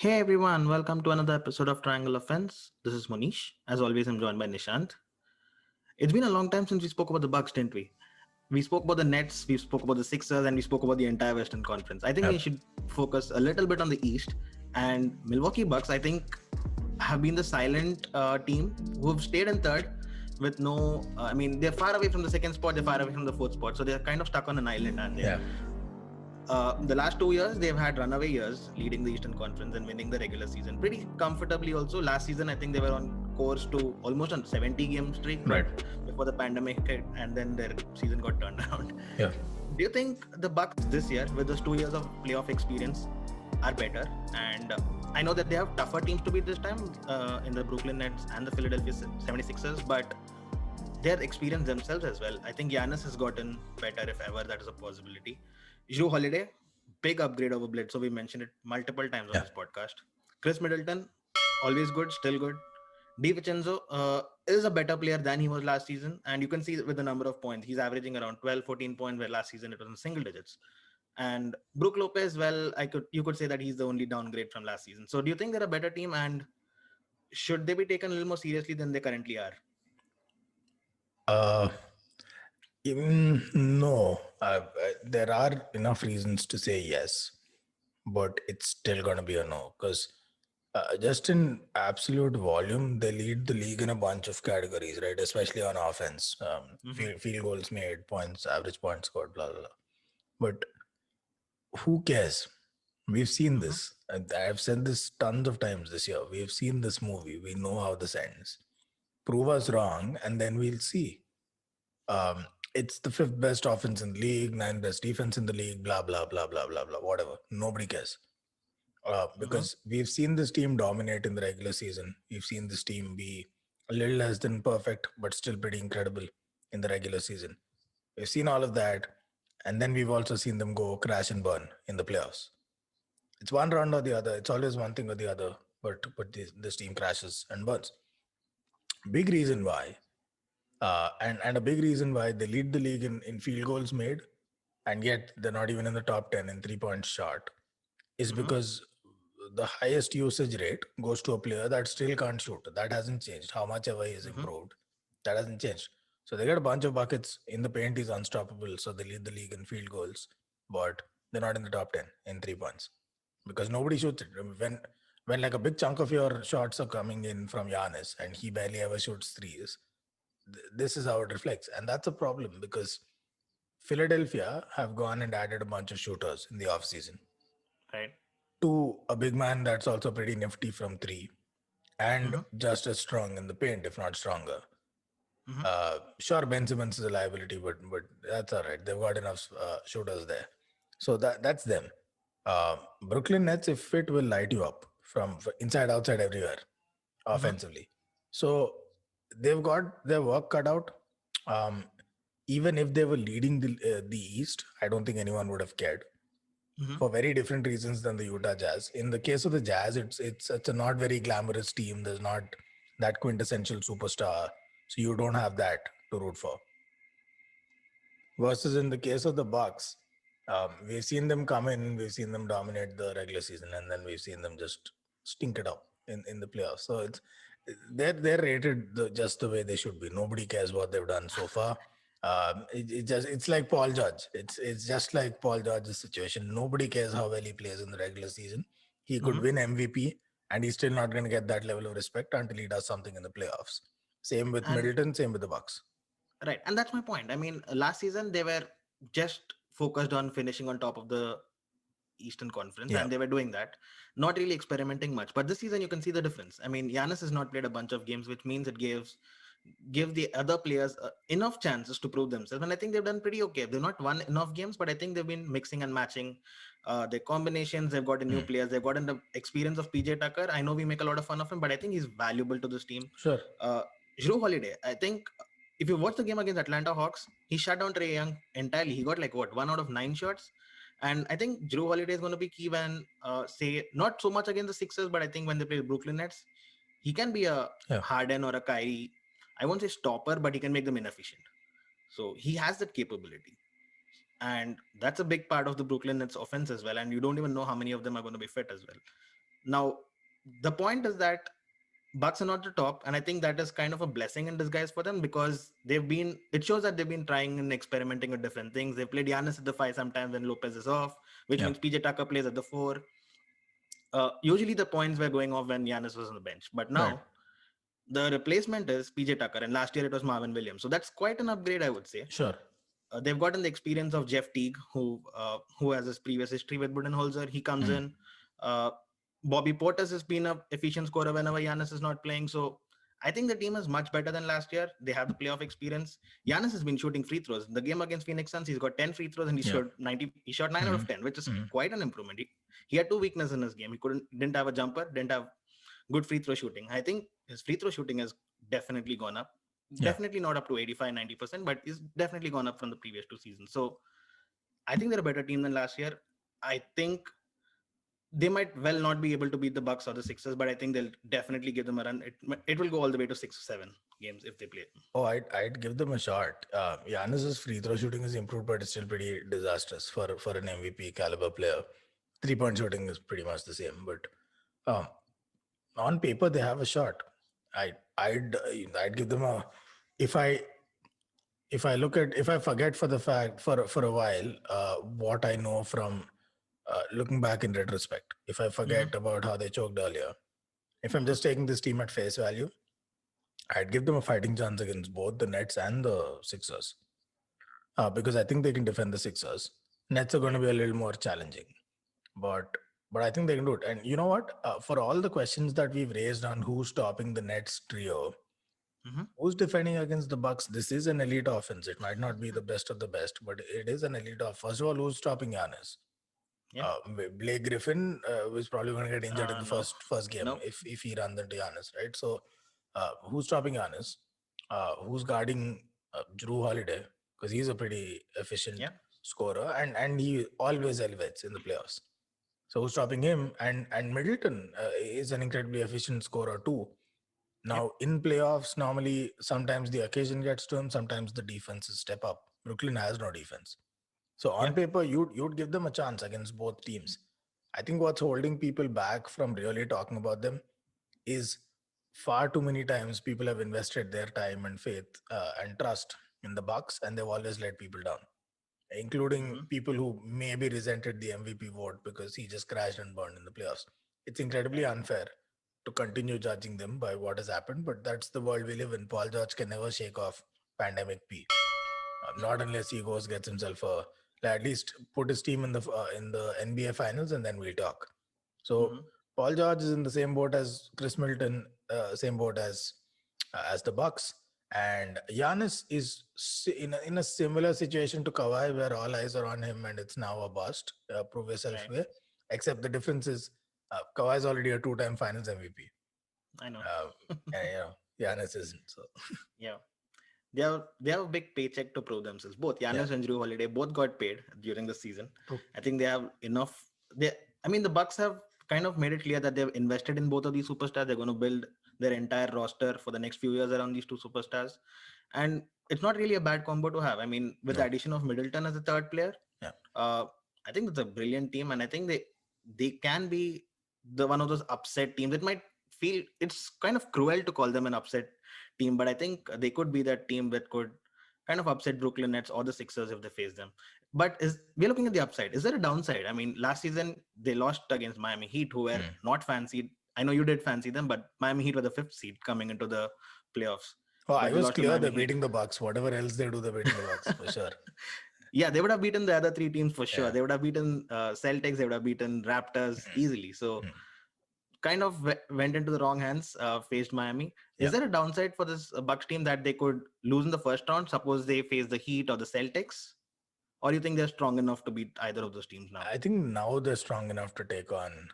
Hey everyone, welcome to another episode of Triangle Offense. This is Monish. As always, I'm joined by Nishant. It's been a long time since we spoke about the Bucks, didn't we? We spoke about the Nets, we spoke about the Sixers, and we spoke about the entire Western Conference. I think we Yep. should focus a little bit on the East. And Milwaukee Bucks, I think, have been the silent team who have stayed in third with no. They're far away from the second spot, they're far away from the fourth spot, so they're kind of stuck on an island, and Yeah. the last 2 years, they've had runaway years leading the Eastern Conference and winning the regular season pretty comfortably. Also, last season, I think they were on course to almost on 70 game streak, but Right. before the pandemic hit, and then their season got turned around. Yeah. Do you think the Bucks this year, with those 2 years of playoff experience, are better? And I know that they have tougher teams to beat this time in the Brooklyn Nets and the Philadelphia 76ers, but their experience themselves as well. I think Giannis has gotten better if ever that is a possibility. Drew Holiday, big upgrade over Bledsoe. We mentioned it multiple times on Yeah. this podcast. Chris Middleton, always good, still good. DiVincenzo is a better player than he was last season, and you can see with the number of points. He's averaging around 12, 14 points, where last season it was in single digits. And Brook Lopez, well, you could say that he's the only downgrade from last season. So do you think they're a better team, and should they be taken a little more seriously than they currently are? Uh, no. There are enough reasons to say yes, but it's still going to be a no because just in absolute volume, they lead the league in a bunch of categories, right? Especially on offense. Field goals made, points, average points scored, blah, blah, blah. But who cares? We've seen Mm-hmm. this. And I've said this tons of times this year. We've seen this movie. We know how this ends. Prove us wrong, and then we'll see. Um, it's the fifth best offense in the league, ninth best defense in the league, blah, blah, blah, blah, blah, blah, whatever. Nobody cares. Mm-hmm. Because we've seen this team dominate in the regular season. We've seen this team be a little less than perfect, but still pretty incredible in the regular season. We've seen all of that. And then we've also seen them go crash and burn in the playoffs. It's one round or the other. It's always one thing or the other. But this team crashes and burns. Big reason why and a big reason why they lead the league in field goals made, and yet they're not even in the top 10 in 3 point shot, is Mm-hmm. because the highest usage rate goes to a player that still can't shoot. That hasn't changed. How much ever he has Mm-hmm. improved, that hasn't changed. So they get a bunch of buckets in the paint. He's unstoppable. So they lead the league in field goals, but they're not in the top 10 in 3 points because nobody shoots it. When like a big chunk of your shots are coming in from Giannis and he barely ever shoots threes, this is how it reflects. And that's a problem because Philadelphia have gone and added a bunch of shooters in the offseason Right. to a big man that's also pretty nifty from three and Mm-hmm. just as strong in the paint, if not stronger. Mm-hmm. Sure, Ben Simmons is a liability, but that's all right. They've got enough shooters there. So that's them. Brooklyn Nets, if it will light you up from inside, outside, everywhere Mm-hmm. offensively. So they've got their work cut out. Um, Even if they were leading the East, I don't think anyone would have cared Mm-hmm. for very different reasons than the Utah Jazz. In the case of the Jazz, it's a not very glamorous team. There's not that quintessential superstar, so you don't have that to root for. Versus in the case of the Bucks, we've seen them come in, we've seen them dominate the regular season, and then we've seen them just stink it up in the playoffs. So they're rated just the way they should be. Nobody cares what they've done so far. It's like Paul George. It's just like Paul George's situation. Nobody cares how well he plays in the regular season. He could Mm-hmm. win MVP, and he's still not going to get that level of respect until he does something in the playoffs. Same with And Middleton. Same with the Bucks. right, and that's my point. I mean, last season they were just focused on finishing on top of the Eastern Conference, Yeah. and they were doing that, not really experimenting much. But this season, you can see the difference. I mean, Giannis has not played a bunch of games, which means it gives give the other players enough chances to prove themselves. And I think they've done pretty okay. They've not won enough games, but I think they've been mixing and matching their combinations. They've got new Hmm. players. They've gotten the experience of PJ Tucker. I know we make a lot of fun of him, but I think he's valuable to this team. Sure. Drew Holiday, I think if you watch the game against Atlanta Hawks, he shut down Trey Young entirely. He got like what, 1 out of 9 shots. And I think Drew Holiday is going to be key when, say, not so much against the Sixers, but I think when they play Brooklyn Nets, he can be a Yeah. Harden or a Kyrie. I won't say stopper, but he can make them inefficient. So he has that capability. And that's a big part of the Brooklyn Nets offense as well. And you don't even know how many of them are going to be fit as well. Now, the point is that Bucks are not the top, and I think that is kind of a blessing in disguise for them because it shows that they've been trying and experimenting with different things. They played Giannis at the 5 sometimes when Lopez is off, which Yeah. means PJ Tucker plays at the 4. Usually the points were going off when Giannis was on the bench, but Right. now the replacement is PJ Tucker, and last year it was Marvin Williams. So that's quite an upgrade, I would say. Sure. They've gotten the experience of Jeff Teague, who has his previous history with Budenholzer. He comes Mm. in. Uh, Bobby Portis has been a efficient scorer whenever Giannis is not playing. So I think the team is much better than last year. They have the playoff experience. Giannis has been shooting free throws. The game against Phoenix Suns, he's got 10 free throws and Yeah. he shot 9 out Mm-hmm. of 10, which is Mm-hmm. quite an improvement. He had two weaknesses in his game. He didn't have a jumper, didn't have good free throw shooting. I think his free throw shooting has definitely gone up. Yeah. Definitely not up to 85-90%, but it's definitely gone up from the previous two seasons. So I think they're a better team than last year. I think they might well not be able to beat the Bucks or the Sixers, but I think they'll definitely give them a run. It will go all the way to 6 or 7 games if they play. Oh, I'd give them a shot. Giannis's free throw shooting is improved, but it's still pretty disastrous for an MVP caliber player. 3-point shooting is pretty much the same, but um, on paper they have a shot. I'd give them a if I if I forget for the fact for a while what I know from looking back in retrospect. If I forget about how they choked earlier, if I'm just taking this team at face value, I'd give them a fighting chance against both the Nets and the Sixers because I think they can defend the Sixers. Nets are going to be a little more challenging, but I think they can do it. And you know what? For all the questions that we've raised on who's stopping the Nets trio, who's defending against the Bucks? This is an elite offense. It might not be the best of the best, but it is an elite offense. First of all, who's stopping Giannis? Yeah. Blake Griffin was probably going to get injured in the No. first game No. if he runs into Giannis, right? So, who's stopping Giannis? Who's guarding Drew Holiday because he's a pretty efficient scorer and he always elevates in the playoffs. So who's stopping him? And Middleton is an incredibly efficient scorer too. Now in playoffs, normally sometimes the occasion gets to him, sometimes the defenses step up. Brooklyn has no defense. So on paper, you'd give them a chance against both teams. I think what's holding people back from really talking about them is far too many times people have invested their time and faith and trust in the Bucks, and they've always let people down, including people who maybe resented the MVP vote because he just crashed and burned in the playoffs. It's incredibly unfair to continue judging them by what has happened, but that's the world we live in. Paul George can never shake off pandemic P. Not unless he gets himself at least put his team in the NBA finals, and then we'll talk. So Paul George is in the same boat as Chris Middleton, same boat as the Bucks, and Giannis is in a similar situation to Kawhi, where all eyes are on him, and it's now a bust. Prove yourself way. Except the difference is Kawhi is already a 2-time Finals MVP. I know. And Giannis isn't. So yeah. They have a big paycheck to prove themselves. Both Giannis and Drew Holiday both got paid during the season. True. I think they have enough. The Bucks have kind of made it clear that they've invested in both of these superstars. They're going to build their entire roster for the next few years around these two superstars, and it's not really a bad combo to have. I mean, with the addition of Middleton as a third player, I think it's a brilliant team, and I think they can be the one of those upset teams. It might feel it's kind of cruel to call them an upset team, but I think they could be that team that could kind of upset Brooklyn Nets or the Sixers if they face them. But we're looking at the upside. Is there a downside? I mean, last season they lost against Miami Heat, who were not fancied. I know you did fancy them, but Miami Heat were the 5th seed coming into the playoffs. Oh, I was clear they're beating the Bucks. Whatever else they do, they're beating the Bucks for sure. Yeah, they would have beaten the other 3 teams for sure. They would have beaten Celtics. They would have beaten Raptors easily. So kind of went into the wrong hands, faced Miami. Is there a downside for this Bucks team that they could lose in the first round? Suppose they face the Heat or the Celtics? Or you think they're strong enough to beat either of those teams now? I think now they're strong enough to take on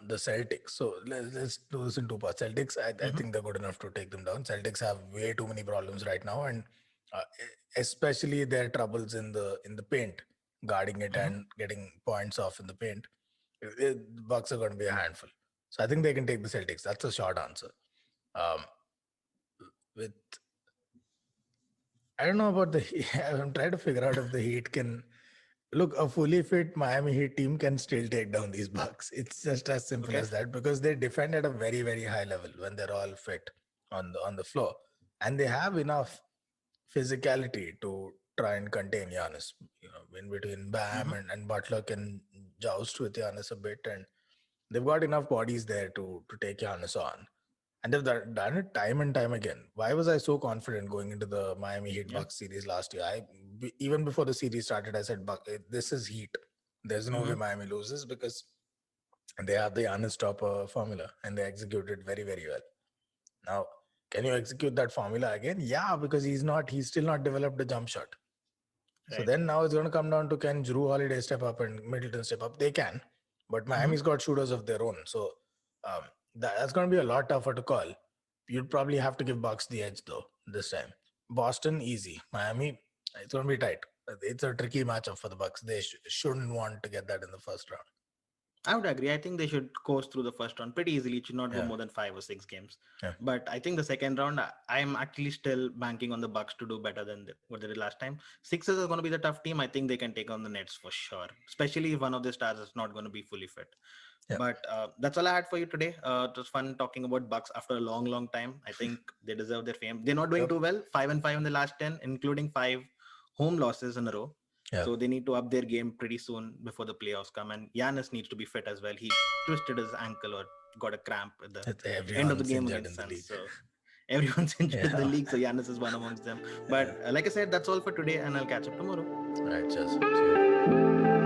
the Celtics. So let's do this in 2 parts. Celtics, I think they're good enough to take them down. Celtics have way too many problems right now, and especially their troubles in the paint, guarding it and getting points off in the paint. The Bucks are going to be a handful. So I think they can take the Celtics. That's a short answer. I don't know about I'm trying to figure out if the Heat can Look, a fully fit Miami Heat team can still take down these Bucks. It's just as simple Okay. as that because they defend at a very, very high level when they're all fit on the floor, and they have enough physicality to try and contain Giannis. In between Bam Mm-hmm. and Butler can joust with Giannis a bit, and they've got enough bodies there to take Giannis on. And they've done it time and time again. Why was I so confident going into the Miami Heat Yeah. Bucks series last year? Even before the series started, I said, this is Heat. There's no way Mm-hmm. Miami loses because they have the Giannis stopper formula and they execute it very, very well. Now, can you execute that formula again? Yeah, because he's still not developed a jump shot. So Right. then now it's going to come down to can Drew Holiday step up and Middleton step up? They can, but Mm-hmm. Miami's got shooters of their own. So um, that's going to be a lot tougher to call. You'd probably have to give Bucks the edge though this time. Boston easy. Miami, it's going to be tight. It's a tricky matchup for the Bucks. They shouldn't want to get that in the first round. I would agree. I think they should coast through the first round pretty easily. It should not go Yeah. more than 5 or 6 games. Yeah. But I think the second round, I'm actually still banking on the Bucks to do better than what they did last time. Sixers are going to be the tough team. I think they can take on the Nets for sure, especially if one of the stars is not going to be fully fit. Yeah. But that's all I had for you today. It was fun talking about Bucks after a long, long time. I think they deserve their fame. They're not doing too well. 5-5 in the last 10, including 5 home losses in a row. Yeah. So they need to up their game pretty soon before the playoffs come. And Giannis needs to be fit as well. He twisted his ankle or got a cramp at the end of the Everyone's game injured against in the Suns. league. So everyone's injured in the Yeah. league. So Giannis is one amongst them. But like I said, that's all for today. And I'll catch up tomorrow. All right, cheers. See you.